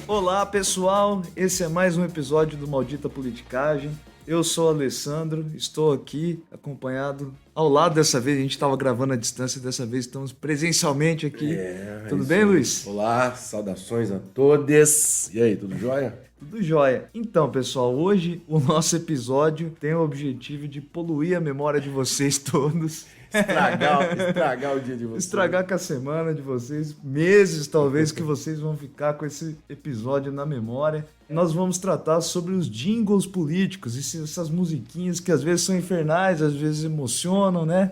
Olá pessoal, esse é mais um episódio do Maldita Politicagem. Eu sou o Alessandro, estou aqui acompanhado ao lado dessa vez, a gente estava gravando à distância, dessa vez estamos presencialmente aqui. Tudo bem, Luiz? Olá, saudações a todos. E aí, tudo jóia? Tudo jóia. Então, pessoal, hoje o nosso episódio tem o objetivo de poluir a memória de vocês todos. Estragar o dia de vocês. Estragar com a semana de vocês, meses talvez que vocês vão ficar com esse episódio na memória. Nós vamos tratar sobre os jingles políticos, essas musiquinhas que às vezes são infernais, às vezes emocionam, né?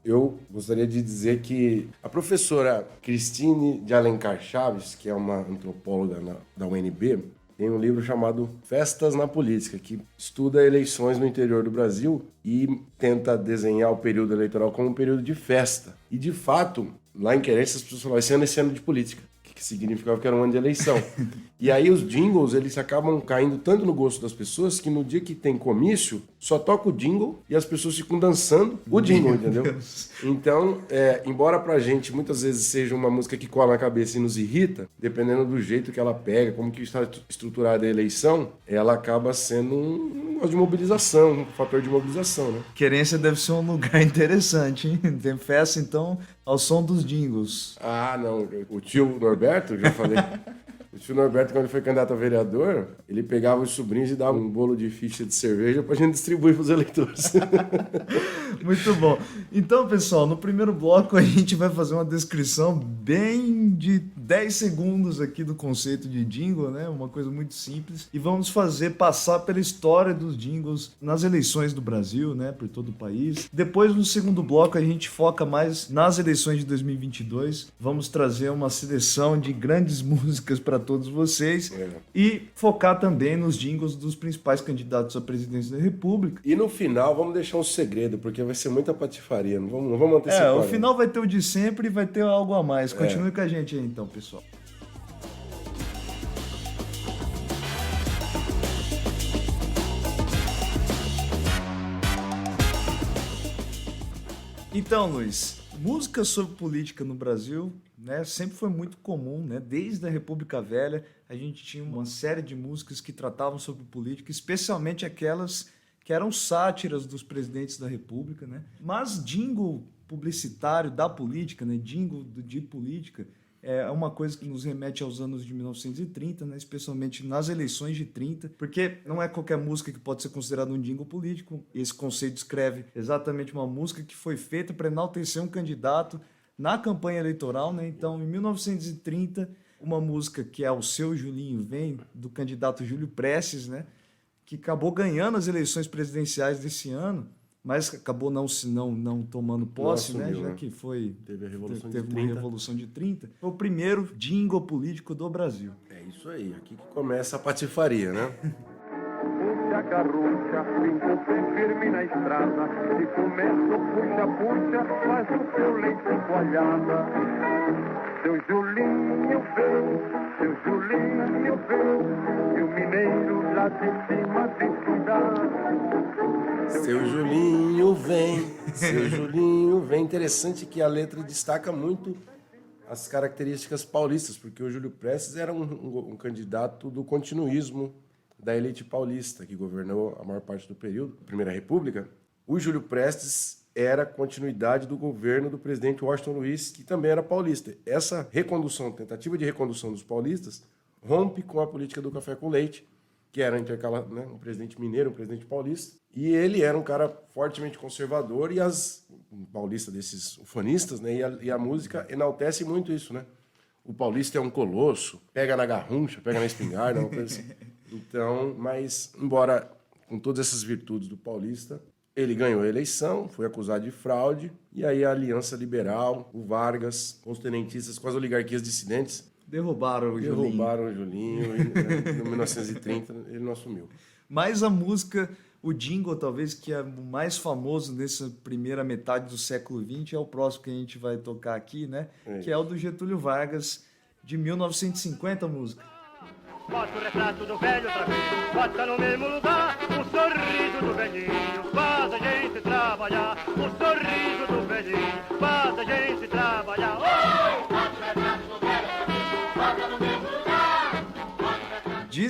Eu gostaria de dizer que a professora Cristine de Alencar Chaves, que é uma antropóloga da UNB, tem um livro chamado Festas na Política, que estuda eleições no interior do Brasil e tenta desenhar o período eleitoral como um período de festa. E, de fato, lá em Querência, as pessoas falam, esse ano é de política, que significava que era um ano de eleição. E aí os jingles, eles acabam caindo tanto no gosto das pessoas que no dia que tem comício, só toca o jingle e as pessoas ficam dançando o jingle, entendeu? Então, embora pra gente muitas vezes seja uma música que cola na cabeça e nos irrita, dependendo do jeito que ela pega, como que está estruturada a eleição, ela acaba sendo um negócio de mobilização, um fator de mobilização, né? Querência deve ser um lugar interessante, hein? Tem festa, então, ao som dos jingles. Ah, não. O tio Norberto, já falei... O tio Norberto, quando ele foi candidato a vereador, ele pegava os sobrinhos e dava um bolo de ficha de cerveja pra gente distribuir pros eleitores. Muito bom. Então, pessoal, no primeiro bloco a gente vai fazer uma descrição bem de 10 segundos aqui do conceito de jingle, né? Uma coisa muito simples. E vamos passar pela história dos jingles nas eleições do Brasil, né? Por todo o país. Depois, no segundo bloco, a gente foca mais nas eleições de 2022. Vamos trazer uma seleção de grandes músicas para todos vocês e focar também nos jingles dos principais candidatos à presidência da República. E no final vamos deixar um segredo, porque vai ser muita patifaria, não vamos antecipar. O final vai ter o de sempre e vai ter algo a mais. Continue com a gente aí então, pessoal. Então, Luiz, música sobre política no Brasil, né, sempre foi muito comum, né? Desde a República Velha, a gente tinha uma série de músicas que tratavam sobre política, especialmente aquelas que eram sátiras dos presidentes da República, né? Mas jingle publicitário da política, né, jingle de política, é uma coisa que nos remete aos anos de 1930, né, especialmente nas eleições de 30, porque não é qualquer música que pode ser considerada um jingle político. Esse conceito descreve exatamente uma música que foi feita para enaltecer um candidato na campanha eleitoral, né? Então, em 1930, uma música que é O Seu Julinho Vem, do candidato Júlio Prestes, né, que acabou ganhando as eleições presidenciais desse ano, mas acabou não tomando posse, Assumiu, né? Já que teve uma Revolução de 30. Foi o primeiro jingle político do Brasil. É isso aí, aqui que começa a patifaria, né? Puxa carrucha, ficou bem firme na estrada. Se começa puxa, faz o seu leite coalhada. Seu Julinho veio, e o mineiro lá de cima de cuidar. Seu Julinho vem. Interessante que a letra destaca muito as características paulistas, porque o Júlio Prestes era um candidato do continuismo da elite paulista, que governou a maior parte do período, a Primeira República. O Júlio Prestes era continuidade do governo do presidente Washington Luiz, que também era paulista. Essa tentativa de recondução dos paulistas, rompe com a política do café com leite, que era né, um presidente mineiro, um presidente paulista, e ele era um cara fortemente conservador, e um paulista desses ufanistas, né, e a música enaltece muito isso, né? O paulista é um colosso, pega na garruncha, pega na espingarda, uma coisa assim. Então, mas, embora com todas essas virtudes do paulista, ele ganhou a eleição, foi acusado de fraude, e aí a Aliança Liberal, o Vargas, com os tenentistas, com as oligarquias dissidentes, derrubaram o Julinho e em 1930 ele não assumiu. Mas a música, o jingle talvez que é o mais famoso nessa primeira metade do século XX é o próximo que a gente vai tocar aqui, né? Que é o do Getúlio Vargas, de 1950, a música. Bota o retrato do velho outra vez, bota no mesmo lugar o sorriso do velhinho, faz a gente trabalhar. O sorriso do velhinho, faz a gente trabalhar. Bota o retrato do velho outra vez, bota no mesmo lugar.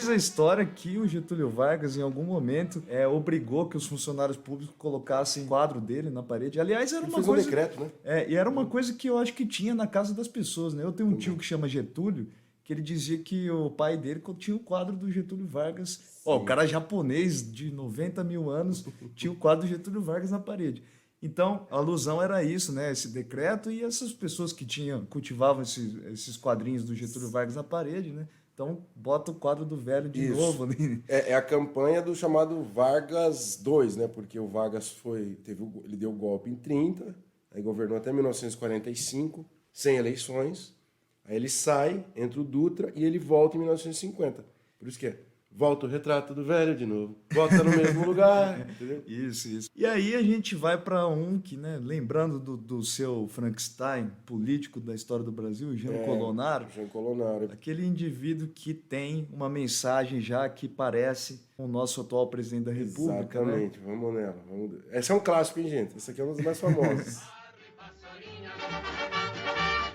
Diz a história que o Getúlio Vargas, em algum momento, obrigou que os funcionários públicos colocassem o quadro dele na parede. Aliás, era Ele uma fez coisa... um decreto, né? E era uma coisa que eu acho que tinha na casa das pessoas, né? Eu tenho um tio que chama Getúlio, que ele dizia que o pai dele tinha o quadro do Getúlio Vargas. Ó, o cara japonês de 90 mil anos tinha o quadro do Getúlio Vargas na parede. Então, a alusão era isso, né? Esse decreto e essas pessoas que cultivavam esses quadrinhos do Getúlio Vargas na parede, né? Então, bota o quadro do velho de novo ali. É a campanha do chamado Vargas II, né? Porque o Vargas ele deu o golpe em 30, aí governou até 1945, sem eleições. Aí ele sai, entra o Dutra e ele volta em 1950. Por isso que volta o retrato do velho de novo. Volta no mesmo lugar, entendeu? Isso. E aí a gente vai para um que, né, lembrando do seu Frankenstein político da história do Brasil, Jean Colonaro. Jean Colonaro. Aquele indivíduo que tem uma mensagem já que parece com o nosso atual presidente da República. Exatamente, né? Vamos nela. Esse é um clássico, hein, gente? Esse aqui é um dos mais famosos.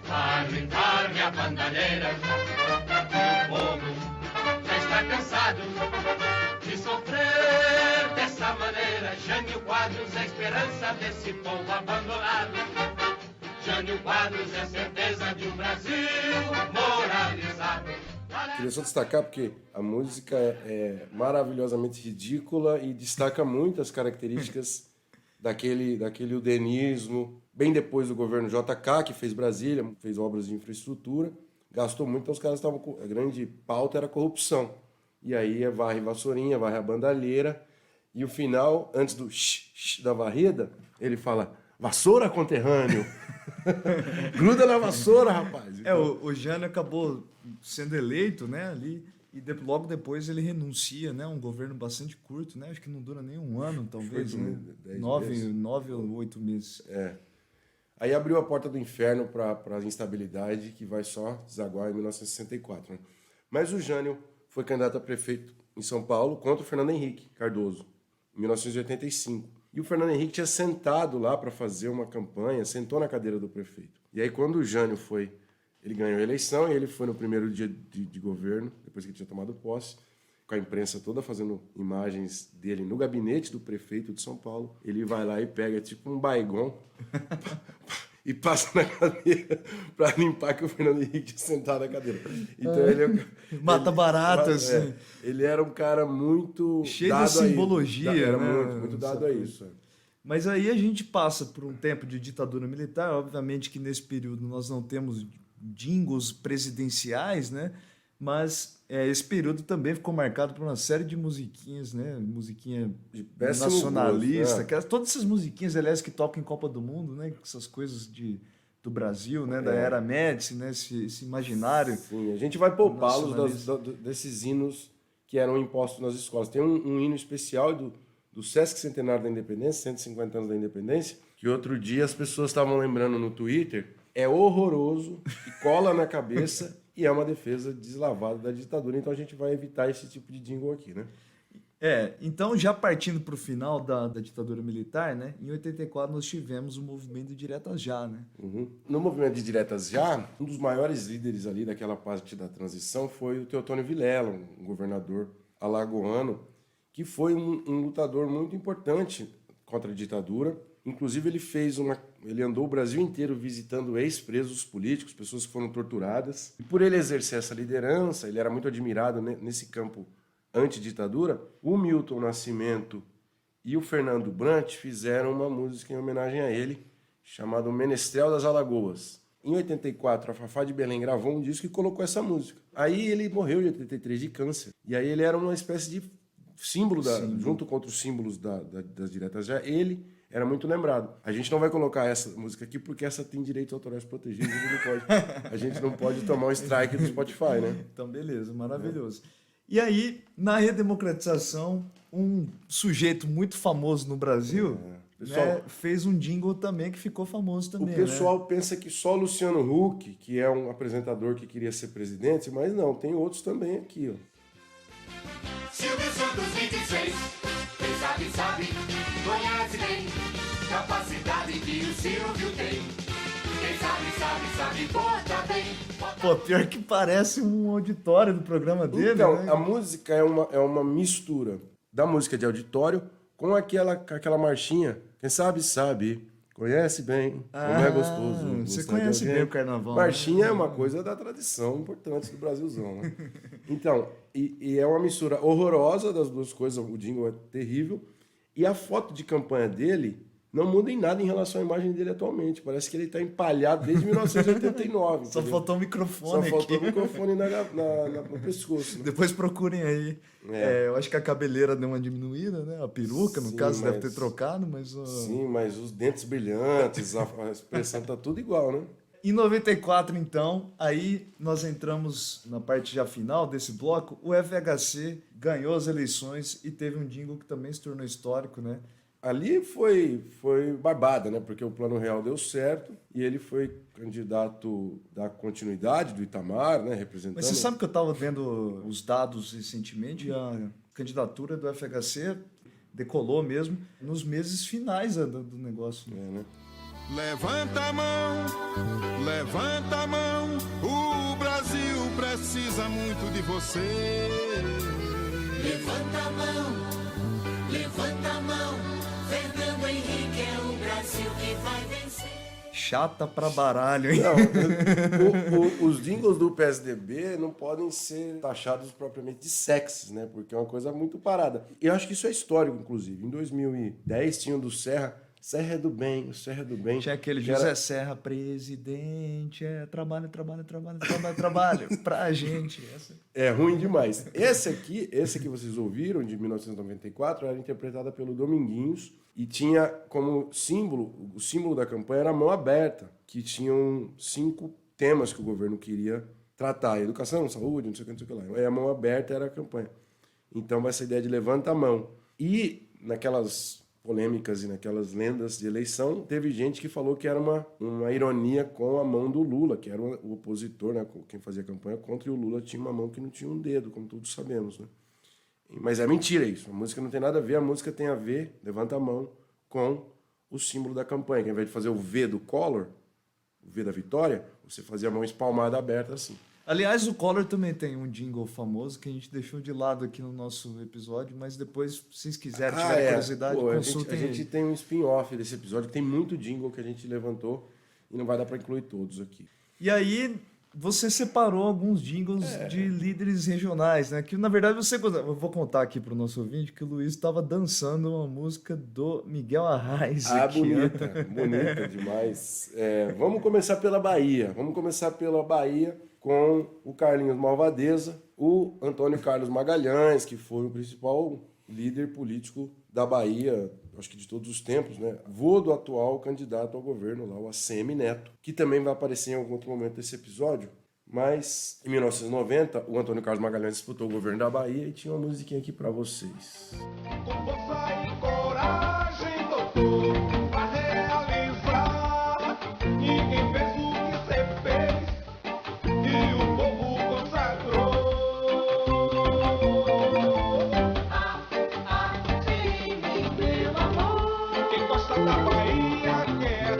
Varre a bandalheira, o povo já está cansado de sofrer dessa maneira. Jânio Quadros é a esperança desse povo abandonado. Jânio Quadros é a certeza de um Brasil moralizado. Queria só destacar porque a música é maravilhosamente ridícula e destaca muito as características daquele udenismo, bem depois do governo JK, que fez Brasília, fez obras de infraestrutura, gastou muito, então os caras estavam com... A grande pauta era a corrupção. E aí varre vassourinha, varre a bandalheira, e o final, antes do da varrida, ele fala, vassoura, conterrâneo! Gruda na vassoura, rapaz! Então... O Jânio acabou sendo eleito, né, ali, e logo depois ele renuncia, né, um governo bastante curto, né, acho que não dura nem um ano, talvez, né? 9 ou 8 meses. Aí abriu a porta do inferno para a instabilidade, que vai só desaguar em 1964. Né? Mas o Jânio foi candidato a prefeito em São Paulo contra o Fernando Henrique Cardoso, em 1985. E o Fernando Henrique tinha sentado lá para fazer uma campanha, sentou na cadeira do prefeito. E aí quando o Jânio foi, ele ganhou a eleição e ele foi no primeiro dia de governo, depois que ele tinha tomado posse, com a imprensa toda fazendo imagens dele no gabinete do prefeito de São Paulo. Ele vai lá e pega tipo um Baygon e passa na cadeira para limpar que o Fernando Henrique tinha sentado na cadeira. Então Mata barato, assim. Ele era um cara muito cheio dado de simbologia, era né? muito dado a isso. Mas aí a gente passa por um tempo de ditadura militar, obviamente que nesse período nós não temos jingles presidenciais, né? Mas esse período também ficou marcado por uma série de musiquinhas, né? Musiquinha de péssimo nacionalista, gosto, né? Todas essas musiquinhas, aliás, que tocam em Copa do Mundo, né? Essas coisas do Brasil, né? Da era Médici, né? Esse imaginário. Sim, a gente vai poupá-los desses hinos que eram impostos nas escolas. Tem um hino especial do Sesc Centenário da Independência, 150 anos da Independência, que outro dia as pessoas estavam lembrando no Twitter. É horroroso, cola na cabeça e é uma defesa deslavada da ditadura. Então a gente vai evitar esse tipo de jingle aqui, né? Então já partindo para o final da ditadura militar, né? Em 84 nós tivemos o movimento de Diretas Já, né? Uhum. No movimento de Diretas Já, um dos maiores líderes ali daquela parte da transição foi o Teotônio Vilela, um governador alagoano, que foi um lutador muito importante contra a ditadura. Inclusive, ele andou o Brasil inteiro visitando ex-presos políticos, pessoas que foram torturadas. E por ele exercer essa liderança, ele era muito admirado nesse campo antiditadura. O Milton Nascimento e o Fernando Brant fizeram uma música em homenagem a ele, chamada Menestrel das Alagoas. Em 84, a Fafá de Belém gravou um disco e colocou essa música. Aí ele morreu em 83 de câncer. E aí ele era uma espécie de símbolo, junto com outros símbolos das Diretas Já, ele era muito lembrado. A gente não vai colocar essa música aqui porque essa tem direitos autorais protegidos e a gente não pode tomar um strike do Spotify, né? Então, beleza, maravilhoso. E aí, na redemocratização, um sujeito muito famoso no Brasil Pessoal, fez um jingle também que ficou famoso também. O pessoal pensa que só Luciano Huck, que é um apresentador que queria ser presidente, mas não, tem outros também aqui, ó. Silvio Santos 26, quem sabe, conhece bem, capacidade que o Silvio tem. Quem sabe, bota bem. Pô, pior que parece um auditório do programa dele, Então, né? a música é uma mistura da música de auditório com aquela marchinha. Quem sabe, conhece bem, como é gostoso. Você gostar de conhece alguém. bem o carnaval, Marchinha né? é uma coisa da tradição importante do Brasilzão, né? Então, e é uma mistura horrorosa das duas coisas, o jingle é terrível, e a foto de campanha dele não muda em nada em relação à imagem dele atualmente. Parece que ele está empalhado desde 1989. Só entendeu? faltou o Só microfone faltou o aqui. microfone no pescoço. Né? Depois procurem aí. É. Eu acho que a cabeleira deu uma diminuída, né? A peruca, no Sim, caso, deve mas- ter trocado, mas... Sim, mas os dentes brilhantes, a expressão tá tudo igual, né? Em 94, então, aí nós entramos na parte já final desse bloco. O FHC ganhou as eleições e teve um jingle que também se tornou histórico, né? Ali foi barbada, né? Porque o Plano Real deu certo e ele foi candidato da continuidade do Itamar, né? Representando... Mas você sabe que eu estava vendo os dados recentemente, a candidatura do FHC decolou mesmo nos meses finais do negócio. né? Levanta a mão, o Brasil precisa muito de você. Levanta a mão, Fernando Henrique é o Brasil que vai vencer. Chata pra baralho, hein? Não, os jingles do PSDB não podem ser taxados propriamente de sexys, né? Porque é uma coisa muito parada. E eu acho que isso é histórico, inclusive. Em 2010 tinha o do Serra é do bem, o Serra é do bem. Tinha aquele que José era- Serra, presidente, trabalho pra gente. É ruim demais. Esse que vocês ouviram, de 1994, era interpretada pelo Dominguinhos e tinha como símbolo, o símbolo da campanha era a mão aberta, que tinham 5 temas que o governo queria tratar: educação, saúde, não sei o que lá. E a mão aberta era a campanha. Então, essa ideia de levanta a mão. E naquelas polêmicas e naquelas lendas de eleição, teve gente que falou que era uma ironia com a mão do Lula, que era o opositor, né, quem fazia campanha contra, e o Lula tinha uma mão que não tinha um dedo, como todos sabemos. Né? Mas é mentira isso, a música não tem nada a ver, a música tem a ver, levanta a mão, com o símbolo da campanha, que ao invés de fazer o V do Collor, o V da vitória, você fazia a mão espalmada aberta assim. Aliás, o Collor também tem um jingle famoso que a gente deixou de lado aqui no nosso episódio, mas depois, se vocês quiserem, tiverem curiosidade, Pô, a consultem gente aí. tem um spin-off desse episódio, que tem muito jingle que a gente levantou e não vai dar para incluir todos aqui. E aí, você separou alguns jingles de líderes regionais, né? Que, na verdade, eu vou contar aqui para o nosso ouvinte que o Luiz estava dançando uma música do Miguel Arraes. aqui, né? bonita demais. Vamos começar pela Bahia. Com o Carlinhos Malvadeza, o Antônio Carlos Magalhães, que foi o principal líder político da Bahia, acho que de todos os tempos, né? Vô do atual candidato ao governo lá, o ACM Neto, que também vai aparecer em algum outro momento desse episódio. Mas, em 1990, o Antônio Carlos Magalhães disputou o governo da Bahia e tinha uma musiquinha aqui pra vocês. Com força e coragem, doutor, pra realizar. Ninguém fez o que você fez e o povo consagrou. Meu amor, Quem gosta da Bahia quer.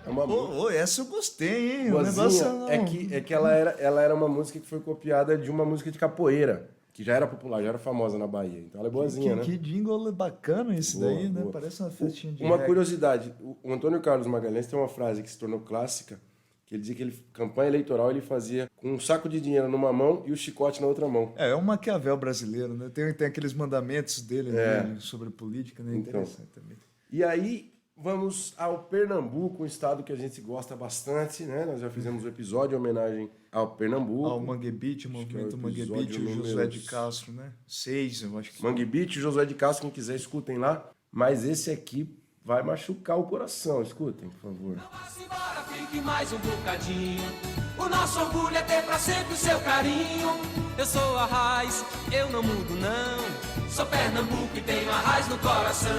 É uma música. Essa eu gostei, hein? O Boazinha, negócio não... é que ela era uma música que foi copiada de uma música de capoeira, que já era popular, já era famosa na Bahia. Então ela é boazinha, né? Que jingle bacana esse Boa, daí, né? boa. Parece uma festinha de Uma reggae. curiosidade, o Antônio Carlos Magalhães tem uma frase que se tornou clássica, que ele dizia que campanha eleitoral ele fazia com um saco de dinheiro numa mão e o chicote na outra mão. É um Maquiavel brasileiro, né? Tem aqueles mandamentos dele né, sobre política, né? Então. Interessante também. E aí vamos ao Pernambuco, um estado que a gente gosta bastante, né? Nós já fizemos um episódio em homenagem ao Pernambuco. Ao Mangue Beach, o movimento é o Mangue episódio Beach, o número Josué de Castro, né? 6, eu acho que. Mangue Beach, Josué de Castro, quem quiser escutem lá. Mas esse aqui vai machucar o coração, escutem, por favor. Vá-se embora, fique mais um bocadinho. O nosso orgulho é ter pra sempre o seu carinho. Eu sou a raiz, eu não mudo não. Sou Pernambuco e tenho a raiz no coração.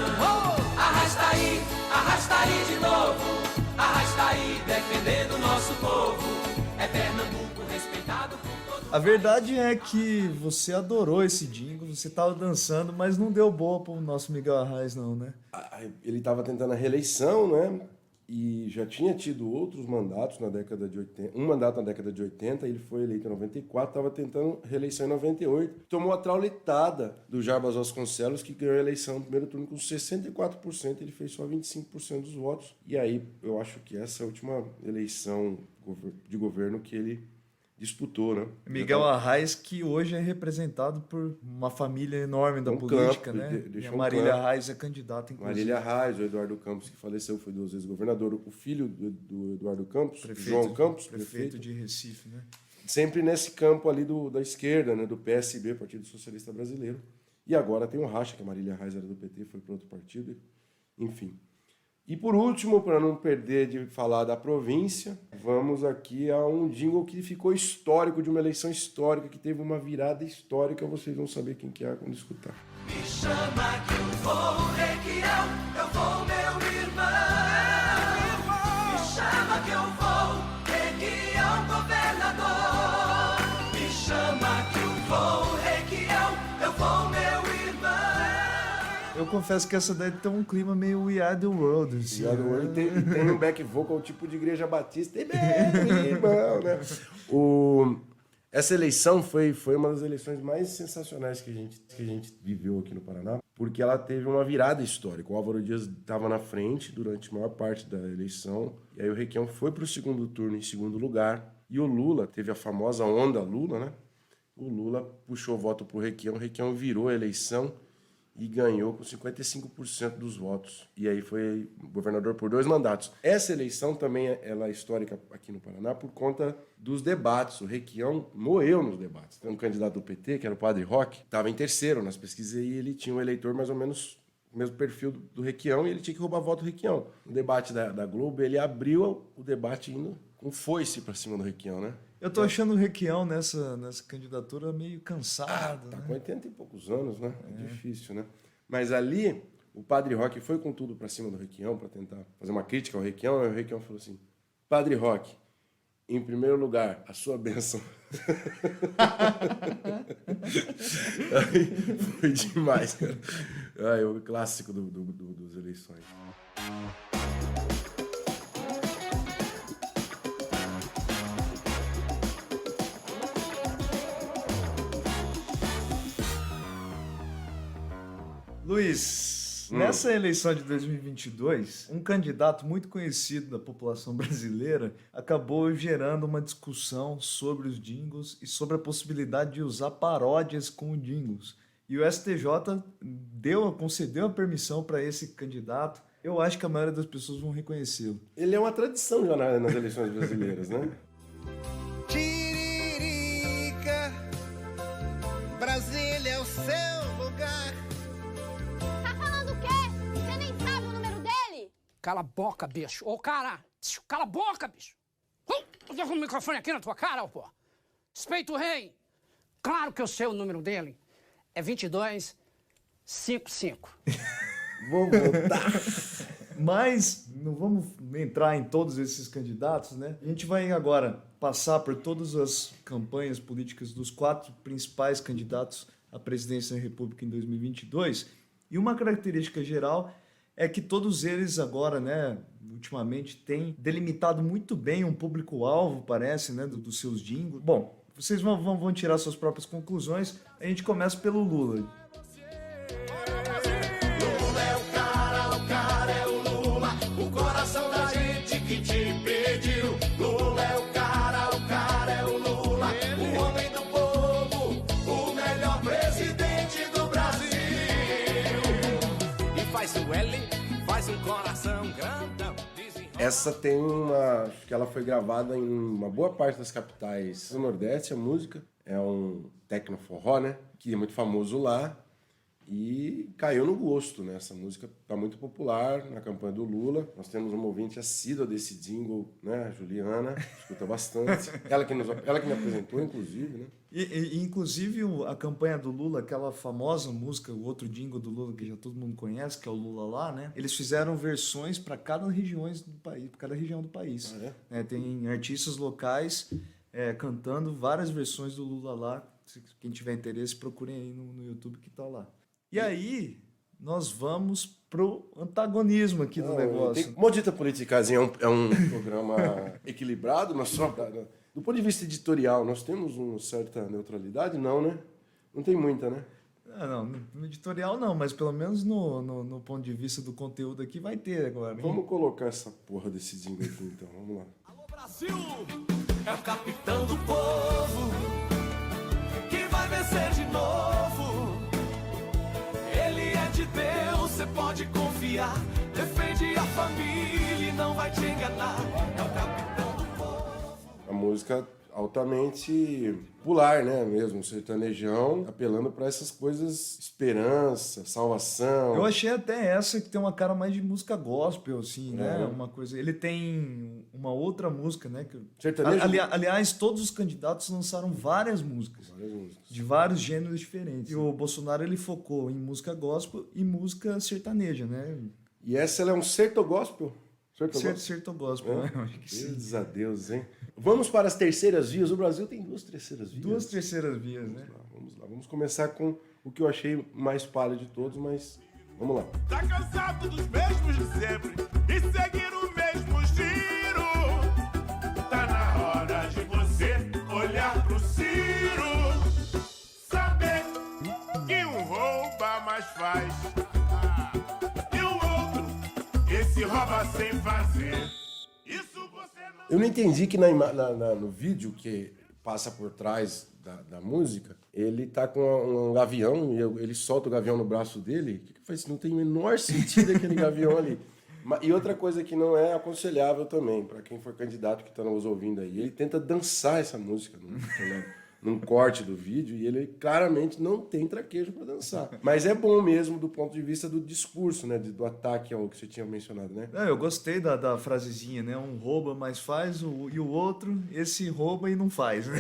Arrasta aí de novo. Arrasta aí, defendendo o nosso povo. É Pernambuco respeitado por todos. A verdade é que você adorou esse jingle, você tava dançando, mas não deu boa pro nosso Miguel Arraes, não, né? Ele estava tentando a reeleição, né? e já tinha tido outros mandatos na década de 80, um mandato na década de 80, ele foi eleito em 94, estava tentando reeleição em 98, tomou a traulitada do Jarbas Vasconcelos, que ganhou a eleição no primeiro turno com 64%, ele fez só 25% dos votos, e aí eu acho que essa é a última eleição de governo que ele disputou, né? Miguel Arraes, que hoje é representado por uma família enorme da política, campo, né? E deixou a um Marília campo. Arraes é candidata, inclusive. Marília Arraes, o Eduardo Campos, que faleceu, foi 2 vezes governador, o filho do Eduardo Campos, João Campos, prefeito de Recife, né? sempre nesse campo ali da esquerda, né, do PSB, Partido Socialista Brasileiro. E agora tem o racha, que a Marília Arraes era do PT, foi para outro partido, enfim. E por último, para não perder de falar da província, vamos aqui a um jingle que ficou histórico, de uma eleição histórica, que teve uma virada histórica, vocês vão saber quem que é quando escutar. Me chama que eu vou, Requião, eu vou, meu irmão. Me chama que eu vou, Requião, governador. Me chama que eu vou, Requião, eu vou, meu irmão. Eu confesso que essa daí tem um clima meio We Are The World. Assim, Tem um back vocal tipo de Igreja Batista, e bem, irmão, né? Essa eleição foi uma das eleições mais sensacionais que a gente viveu aqui no Paraná, porque ela teve uma virada histórica. O Álvaro Dias estava na frente durante a maior parte da eleição, e aí o Requião foi para o segundo turno em segundo lugar, e o Lula teve a famosa onda Lula, né? O Lula puxou o voto para o Requião virou a eleição e ganhou com 55% dos votos. E aí foi governador por 2 mandatos. Essa eleição também ela é histórica aqui no Paraná por conta dos debates. O Requião moeu nos debates. Tem um candidato do PT, que era o Padre Roque, estava em terceiro nas pesquisas e ele tinha um eleitor mais ou menos o mesmo perfil do Requião e ele tinha que roubar voto do Requião. No debate da Globo, ele abriu o debate indo com foice para cima do Requião, né? Eu tô achando o Requião nessa candidatura meio cansado. Tá né? com 80 e poucos anos, né? É difícil, né? Mas ali, o Padre Roque foi com tudo para cima do Requião para tentar fazer uma crítica ao Requião, e o Requião falou assim: Padre Roque, em primeiro lugar, a sua bênção. Aí foi demais, cara. É o clássico dos eleições. Luiz, nessa eleição de 2022, um candidato muito conhecido da população brasileira acabou gerando uma discussão sobre os jingles e sobre a possibilidade de usar paródias com jingles. E o STJ concedeu a permissão para esse candidato. Eu acho que a maioria das pessoas vão reconhecê-lo. Ele é uma tradição já nas eleições brasileiras, né? Tiririca, Brasília é o seu lugar. Tá falando o quê? Você nem sabe o número dele? Cala a boca, bicho. Ô, cara, cala a boca, bicho. Eu tô com o microfone aqui na tua cara, pô. Respeita o rei. Claro que eu sei o número dele. É 2255. Vou votar. Mas não vamos entrar em todos esses candidatos, né? A gente vai agora passar por todas as campanhas políticas dos 4 principais candidatos à presidência da República em 2022. E uma característica geral é que todos eles agora, né, ultimamente, têm delimitado muito bem um público-alvo, parece, né, dos seus jingles. Bom, vocês vão tirar suas próprias conclusões. A gente começa pelo Lula. Lula é o cara é o Lula, o coração da gente que te pediu. Lula é o cara é o Lula, o homem do povo, o melhor presidente do Brasil. E faz o L, faz um coração grandão. Essa tem acho que ela foi gravada em uma boa parte das capitais do Nordeste, a música. É um tecno-forró, né? Que é muito famoso lá. E caiu no gosto, né? Essa música está muito popular na campanha do Lula. Nós temos uma ouvinte assídua desse jingle, né? A Juliana, escuta bastante. Ela que me apresentou, inclusive, né? E inclusive, a campanha do Lula, aquela famosa música, o outro jingle do Lula que já todo mundo conhece, que é o Lula Lá, né? Eles fizeram versões para cada região do país. Ah, é? Tem artistas locais cantando várias versões do Lula Lá. Quem tiver interesse, procurem aí no YouTube que tá lá. E aí, nós vamos pro antagonismo aqui do negócio. Modita Politicazinha é um programa equilibrado, do ponto de vista editorial, nós temos uma certa neutralidade? Não, né? Não tem muita, né? Não, no editorial não, mas pelo menos no ponto de vista do conteúdo aqui vai ter agora. Vamos colocar essa porra desse jingle aqui então, vamos lá. Alô Brasil, é o capitão do povo que vai vencer de novo. Ele é de Deus, você pode confiar. Defende a família e não vai te enganar. É o capitão do povo. A música altamente popular, né? Mesmo, sertanejão, apelando para essas coisas, esperança, salvação. Eu achei até essa que tem uma cara mais de música gospel, assim, né? Uma coisa. Ele tem uma outra música, né? Sertanejo? Aliás, todos os candidatos lançaram várias músicas. De vários gêneros diferentes. E o Bolsonaro, ele focou em música gospel e música sertaneja, né? E essa ela é um sertogospel? Sertogospel, né? Acho que sim. Deus a Deus, hein? Vamos para as terceiras vias. O Brasil tem 2 terceiras vias. 2 terceiras vias, né? Vamos lá. Vamos começar com o que eu achei mais palha de todos, mas vamos lá. Tá cansado dos mesmos de sempre e seguir o mesmo giro. Tá na hora de você olhar pro Ciro. Saber que um rouba, mas faz. E o outro, esse rouba sem fazer. Isso você não... Eu não entendi que no vídeo que passa por trás da música, ele tá com um gavião e ele solta o gavião no braço dele. O que faz? Não tem o menor sentido aquele gavião ali. E outra coisa que não é aconselhável também, para quem for candidato que está nos ouvindo aí, ele tenta dançar essa música num corte do vídeo e ele claramente não tem traquejo para dançar. Mas é bom mesmo do ponto de vista do discurso, né? Do ataque ao que você tinha mencionado, né? Eu gostei da frasezinha, né? Um rouba, mas faz, e o outro, esse rouba e não faz, né?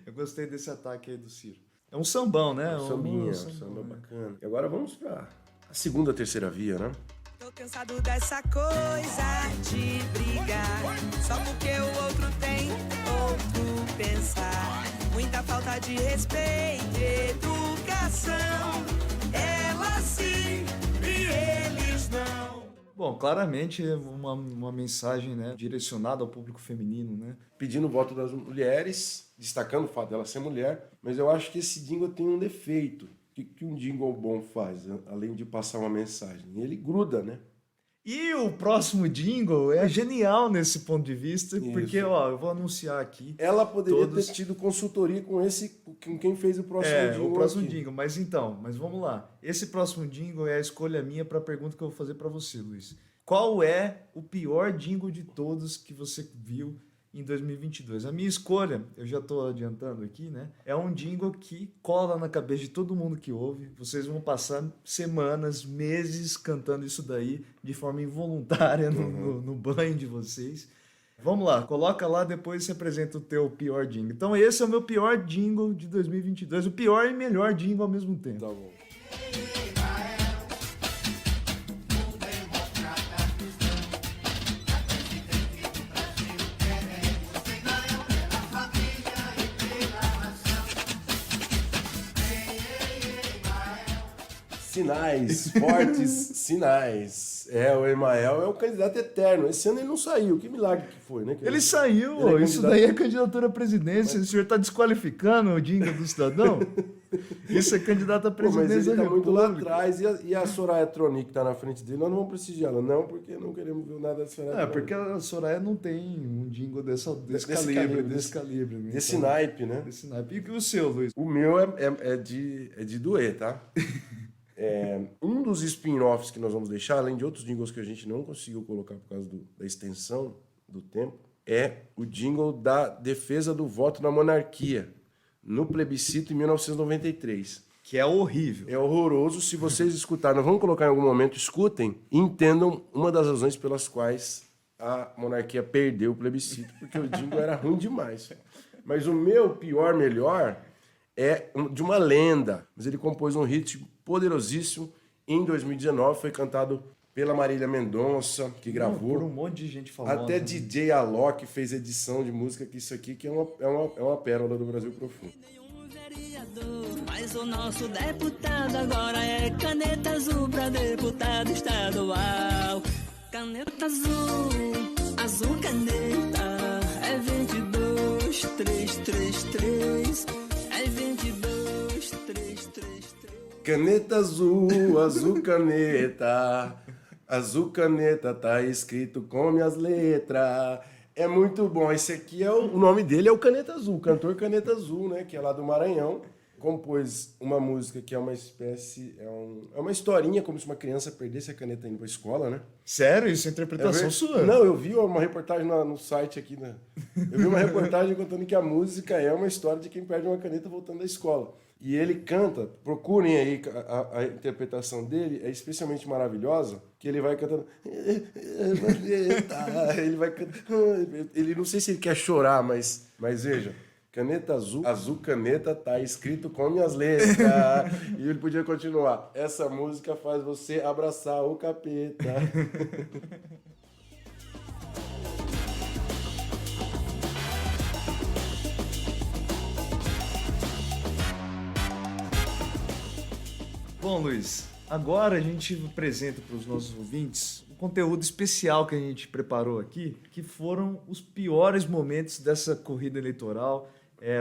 Eu gostei desse ataque aí do Ciro. É um sambão, né? Um sambinha, um samba bacana. E agora vamos para a segunda, terceira via, né? Tô cansado dessa coisa de brigar, só porque o outro tem outro pensar. Muita falta de respeito, educação. Ela sim e eles não. Bom, claramente é uma mensagem, né, direcionada ao público feminino, né? Pedindo o voto das mulheres, destacando o fato dela ser mulher, mas eu acho que esse jingle tem um defeito. O que um jingle bom faz, além de passar uma mensagem? Ele gruda, né? E o próximo jingle é genial nesse ponto de vista, porque, eu vou anunciar aqui. Ela poderia ter tido consultoria com quem fez o próximo jingle. O próximo jingle, mas vamos lá. Esse próximo jingle é a escolha minha para a pergunta que eu vou fazer para você, Luiz. Qual é o pior jingle de todos que você viu em 2022? A minha escolha, eu já estou adiantando aqui, né? É um jingle que cola na cabeça de todo mundo que ouve. Vocês vão passar semanas, meses cantando isso daí de forma involuntária no banho de vocês. Vamos lá, coloca lá, depois você apresenta o teu pior jingle. Então esse é o meu pior jingle de 2022, o pior e melhor jingle ao mesmo tempo. Tá bom. Sinais, fortes sinais. O Emael é o candidato eterno. Esse ano ele não saiu. Que milagre que foi, né? Ele saiu, isso daí é candidatura à presidência. O senhor está desqualificando o jingle do cidadão? Isso é candidato à presidência. Mas ele está muito lá atrás. E a Soraya Tronic que está na frente dele, nós não vamos prestigiá-la. Não, porque não queremos ver nada da Soraya Tronic. Porque a Soraya não tem um jingle desse calibre. Né? Desse naipe, né? Desse naipe. E o seu, Luiz? O meu é de doer, tá? Um dos spin-offs que nós vamos deixar, além de outros jingles que a gente não conseguiu colocar por causa da extensão do tempo, é o jingle da defesa do voto na monarquia, no plebiscito em 1993. Que é horrível. É horroroso. Se vocês escutarem, nós vamos colocar em algum momento, escutem e entendam uma das razões pelas quais a monarquia perdeu o plebiscito, porque o jingle era ruim demais. Mas o meu pior melhor é de uma lenda, mas ele compôs um hit poderosíssimo em 2019, foi cantado pela Marília Mendonça, que gravou. Por um monte de gente famosa. Até DJ Alok fez edição de música, que isso aqui que é uma pérola do Brasil profundo. vereador, mas o nosso deputado agora é caneta azul pra deputado estadual. Caneta azul, azul caneta, é 22333, é 22333. Caneta azul, azul caneta, azul caneta, tá escrito com minhas letras. É muito bom. Esse aqui é o nome dele é o Caneta Azul, o cantor Caneta Azul, né? Que é lá do Maranhão. Compôs uma música que é uma espécie, é uma historinha, como se uma criança perdesse a caneta indo pra escola, né? Sério? Isso é interpretação sua? Não, eu vi uma reportagem no site aqui, né? Eu vi uma reportagem contando que a música é uma história de quem perde uma caneta voltando da escola. E ele canta, procurem aí a interpretação dele, é especialmente maravilhosa, que ele vai cantando... Ele vai cantando... Ele não sei se ele quer chorar, mas veja... Caneta azul, azul caneta, tá escrito com minhas letras. E ele podia continuar. Essa música faz você abraçar o capeta. Bom, Luiz, agora a gente apresenta para os nossos ouvintes um conteúdo especial que a gente preparou aqui, que foram os piores momentos dessa corrida eleitoral,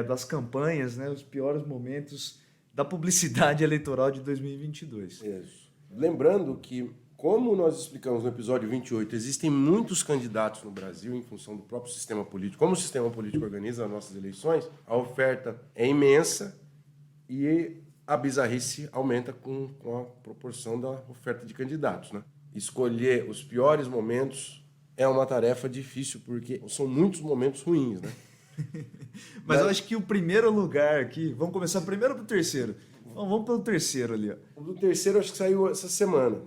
das campanhas, né, os piores momentos da publicidade eleitoral de 2022. Isso. Lembrando que, como nós explicamos no episódio 28, existem muitos candidatos no Brasil em função do próprio sistema político. Como o sistema político organiza as nossas eleições, a oferta é imensa e a bizarrice aumenta com a proporção da oferta de candidatos, né? Escolher os piores momentos é uma tarefa difícil, porque são muitos momentos ruins, né? Mas eu acho que o primeiro lugar aqui... Vamos começar primeiro pro terceiro. Vamos pelo terceiro ali, ó. O do terceiro acho que saiu essa semana.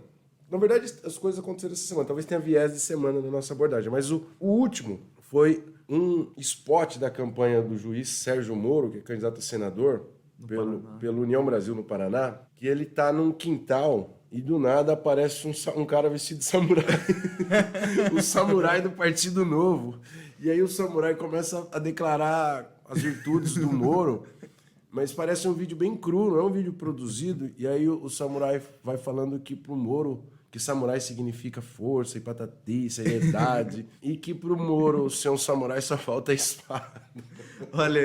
Na verdade, as coisas aconteceram essa semana. Talvez tenha viés de semana na nossa abordagem. Mas o último foi um spot da campanha do juiz Sérgio Moro, que é candidato a senador pelo União Brasil no Paraná, que ele tá num quintal e do nada aparece um cara vestido de samurai. O samurai do Partido Novo. E aí o samurai começa a declarar as virtudes do Moro, mas parece um vídeo bem cru, não é um vídeo produzido. E aí o samurai vai falando que pro Moro, que samurai significa força e patati, seriedade, e que pro Moro ser um samurai só falta a espada. Olha,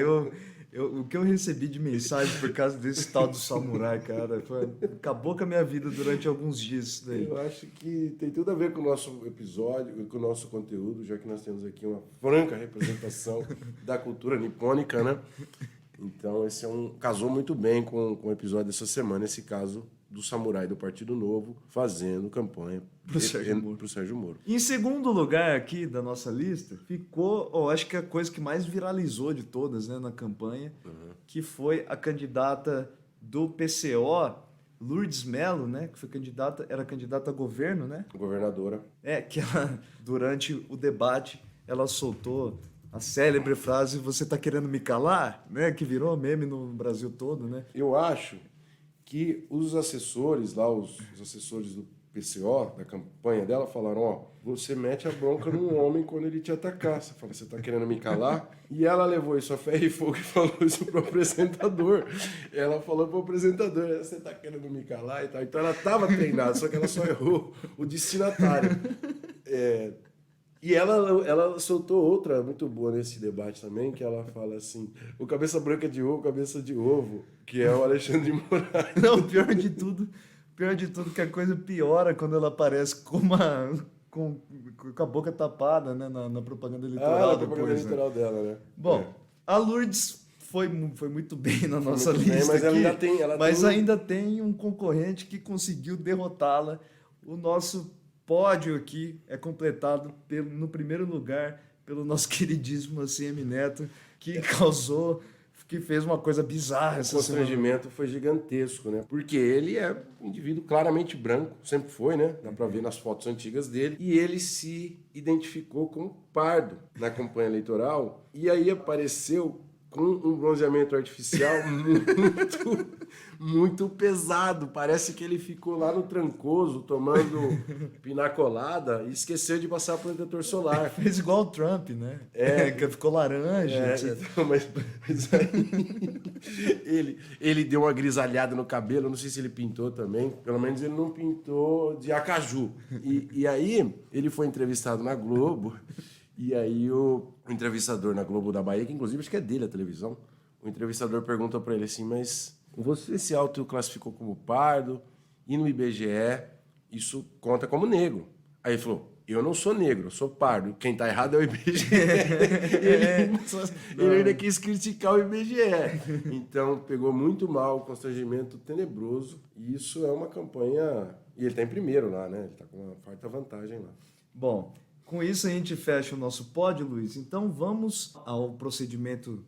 o que eu recebi de mensagem por causa desse tal do samurai, cara, acabou com a minha vida durante alguns dias isso daí. Eu acho que tem tudo a ver com o nosso episódio, com o nosso conteúdo, já que nós temos aqui uma franca representação da cultura nipônica, né? Então, esse casou muito bem com o episódio dessa semana, esse caso do samurai do Partido Novo fazendo campanha pro Sérgio Moro. Em segundo lugar aqui da nossa lista, ficou, acho que a coisa que mais viralizou de todas, né, na campanha, que foi a candidata do PCO, Lourdes Mello, né, que era candidata a governo, né? Governadora. Que ela, durante o debate, ela soltou a célebre frase, você tá querendo me calar? Né, que virou meme no Brasil todo, né? Eu acho que os assessores lá, os assessores do PCO, da campanha dela, falaram, você mete a bronca num homem quando ele te atacar. Você fala, você tá querendo me calar? E ela levou isso a ferro e fogo e falou isso pro apresentador. Ela falou pro apresentador, você tá querendo me calar e tal. Então ela tava treinada, só que ela só errou o destinatário. E ela soltou outra muito boa nesse debate também, que ela fala assim, o cabeça branca de ovo, cabeça de ovo, que é o Alexandre de Moraes. Não, pior de tudo que a coisa piora quando ela aparece com a boca tapada, né, na propaganda eleitoral. Na propaganda eleitoral dela, né? Bom, a Lourdes foi muito bem na nossa lista mas aqui, mas ainda tem um concorrente que conseguiu derrotá-la. O nosso pódio aqui é completado no primeiro lugar pelo nosso queridíssimo ACM Neto, que fez uma coisa bizarra. O constrangimento foi gigantesco, né? Porque ele é um indivíduo claramente branco, sempre foi, né? Dá pra ver nas fotos antigas dele. E ele se identificou como pardo na campanha eleitoral. E aí apareceu com um bronzeamento artificial muito pesado. Parece que ele ficou lá no Trancoso tomando pinacolada e esqueceu de passar protetor solar. Fez igual o Trump, né? Que ficou laranja, etc. Então, mas aí, ele deu uma grisalhada no cabelo, não sei se ele pintou também, pelo menos ele não pintou de acaju. E aí ele foi entrevistado na Globo, e aí o entrevistador na Globo da Bahia, que inclusive acho que é dele a televisão, o entrevistador pergunta para ele assim, mas você se autoclassificou como pardo e no IBGE isso conta como negro. Aí ele falou, eu não sou negro, eu sou pardo. Quem tá errado é o IBGE. Ele ainda quis criticar o IBGE. Então, pegou muito mal, um constrangimento tenebroso. E isso é uma campanha... E ele tá em primeiro lá, né? Ele tá com uma farta vantagem lá. Bom, com isso a gente fecha o nosso pódio, Luiz. Então, vamos ao procedimento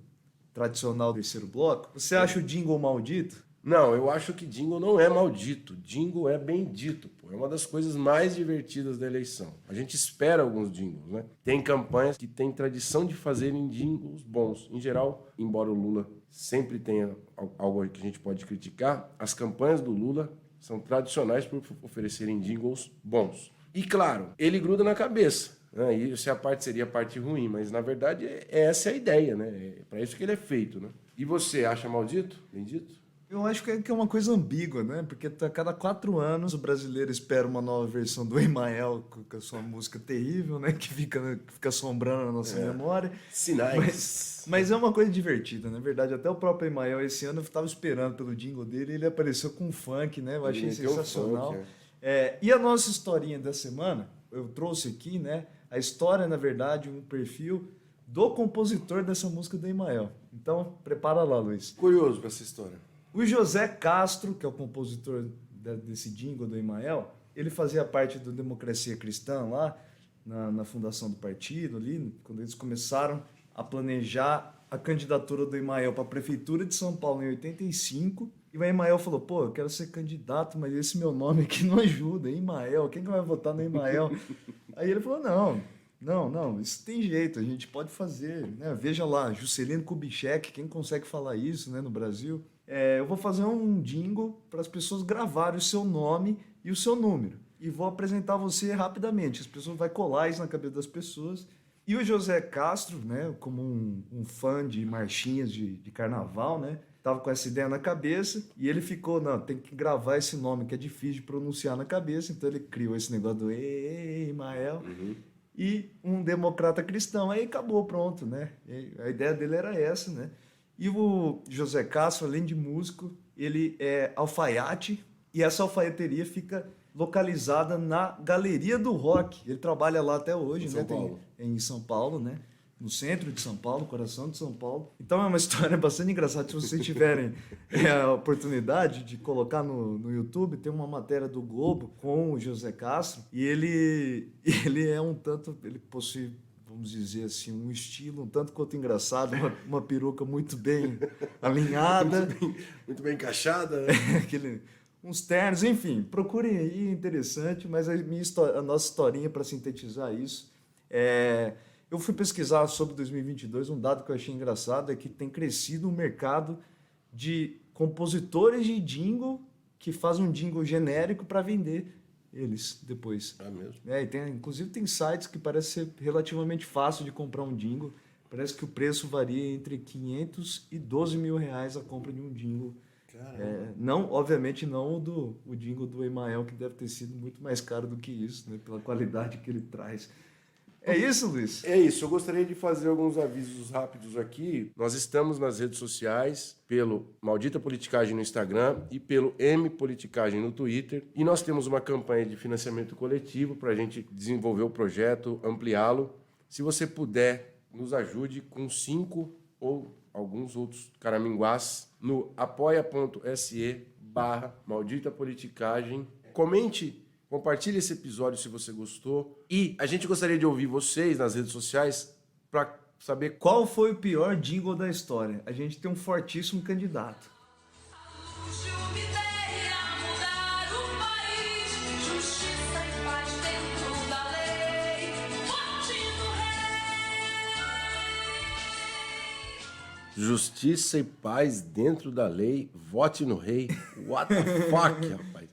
tradicional do terceiro bloco. Você acha o jingle maldito? Não, eu acho que jingle não é maldito. Jingle é bendito, pô. É uma das coisas mais divertidas da eleição. A gente espera alguns jingles, né? Tem campanhas que têm tradição de fazerem jingles bons. Em geral, embora o Lula sempre tenha algo que a gente pode criticar, as campanhas do Lula são tradicionais por oferecerem jingles bons. E, claro, ele gruda na cabeça. Né? E essa seria a parte ruim, mas, na verdade, essa é a ideia, né? É para isso que ele é feito, né? E você acha maldito? Bendito? Eu acho que é uma coisa ambígua, né? Porque a cada 4 anos o brasileiro espera uma nova versão do Emael com a sua música terrível, né? Que fica assombrando na nossa memória. Sinais. Mas é uma coisa divertida, na verdade. Até o próprio Emael, esse ano, eu estava esperando pelo jingle dele e ele apareceu com funk, né? Eu achei sensacional. E a nossa historinha da semana, eu trouxe aqui, né? A história, na verdade, um perfil do compositor dessa música do Emael. Então, prepara lá, Luiz. Curioso com essa história. O José Castro, que é o compositor desse jingle do Emael, ele fazia parte do Democracia Cristã lá, na fundação do partido ali, quando eles começaram a planejar a candidatura do Emael para a Prefeitura de São Paulo em 85. E o Emael falou, pô, eu quero ser candidato, mas esse meu nome aqui não ajuda, Emael, quem que vai votar no Emael? Aí ele falou, não, isso tem jeito, a gente pode fazer, né? Veja lá, Juscelino Kubitschek, quem consegue falar isso, né, no Brasil? Eu vou fazer um jingle para as pessoas gravarem o seu nome e o seu número. E vou apresentar você rapidamente. As pessoas vão colar isso na cabeça das pessoas. E o José Castro, né, como um fã de marchinhas de carnaval, né, tava com essa ideia na cabeça. E ele ficou, não, tem que gravar esse nome que é difícil de pronunciar na cabeça. Então ele criou esse negócio do Emael. E um democrata cristão. Aí acabou, pronto, né? A ideia dele era essa, né? E o José Castro, além de músico, ele é alfaiate e essa alfaiateria fica localizada na Galeria do Rock. Ele trabalha lá até hoje, né? Em São Paulo, né? No centro de São Paulo, coração de São Paulo. Então é uma história bastante engraçada. Se vocês tiverem a oportunidade de colocar no YouTube, tem uma matéria do Globo com o José Castro e ele é um tanto... Ele possui... vamos dizer assim, um estilo um tanto quanto engraçado, uma peruca muito bem alinhada. muito bem encaixada. Né? Uns ternos, enfim, procurem aí, interessante, mas a nossa historinha para sintetizar isso, eu fui pesquisar sobre 2022, um dado que eu achei engraçado é que tem crescido o mercado de compositores de jingle que fazem um jingle genérico para vender eles depois. Mesmo? Inclusive tem sites que parece ser relativamente fácil de comprar um jingle. Parece que o preço varia entre 500 e 12 mil reais a compra de um jingle. Obviamente não o jingle do Emael, que deve ter sido muito mais caro do que isso, né, pela qualidade que ele traz. É isso, Luiz? É isso. Eu gostaria de fazer alguns avisos rápidos aqui. Nós estamos nas redes sociais, pelo Maldita Politicagem no Instagram e pelo M Politicagem no Twitter. E nós temos uma campanha de financiamento coletivo para a gente desenvolver o projeto, ampliá-lo. Se você puder, nos ajude com 5 ou alguns outros caraminguás no apoia.se/Maldita Politicagem. Comente, compartilhe esse episódio se você gostou. E a gente gostaria de ouvir vocês nas redes sociais para saber qual foi o pior jingle da história. A gente tem um fortíssimo candidato. Justiça e paz dentro da lei, vote no rei. What the fuck, rapaz?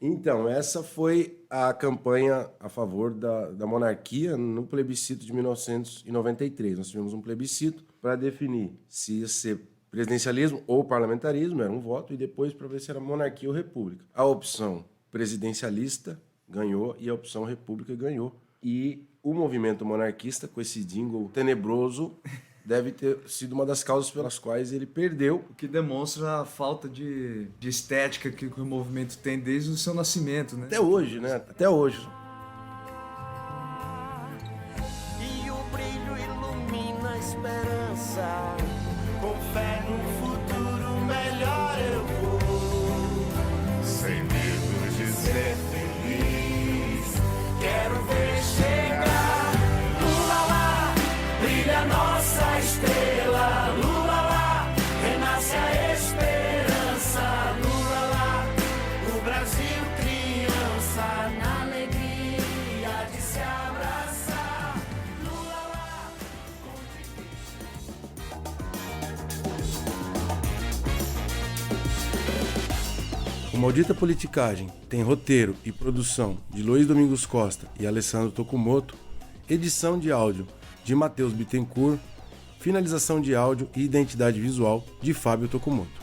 Então, essa foi a campanha a favor da monarquia no plebiscito de 1993. Nós tivemos um plebiscito para definir se ia ser presidencialismo ou parlamentarismo, era um voto, e depois para ver se era monarquia ou república. A opção presidencialista ganhou e a opção república ganhou. E o movimento monarquista, com esse jingle tenebroso, deve ter sido uma das causas pelas quais ele perdeu. O que demonstra a falta de estética que o movimento tem desde o seu nascimento, né? Até hoje, né? Até hoje. E o brilho ilumina a esperança. Com fé no futuro melhor eu vou. Sem medo de ser feliz. Quero ver chegar. Lula lá, brilha nossa estrela. Lula lá, renasce a esperança. Lula lá, o Brasil criança na alegria de se abraçar. Lula lá, O Maldita Politicagem tem roteiro e produção de Luiz Domingos Costa e Alessandro Tokumoto, edição de áudio de Matheus Bittencourt, finalização de áudio e identidade visual de Fábio Tokumoto.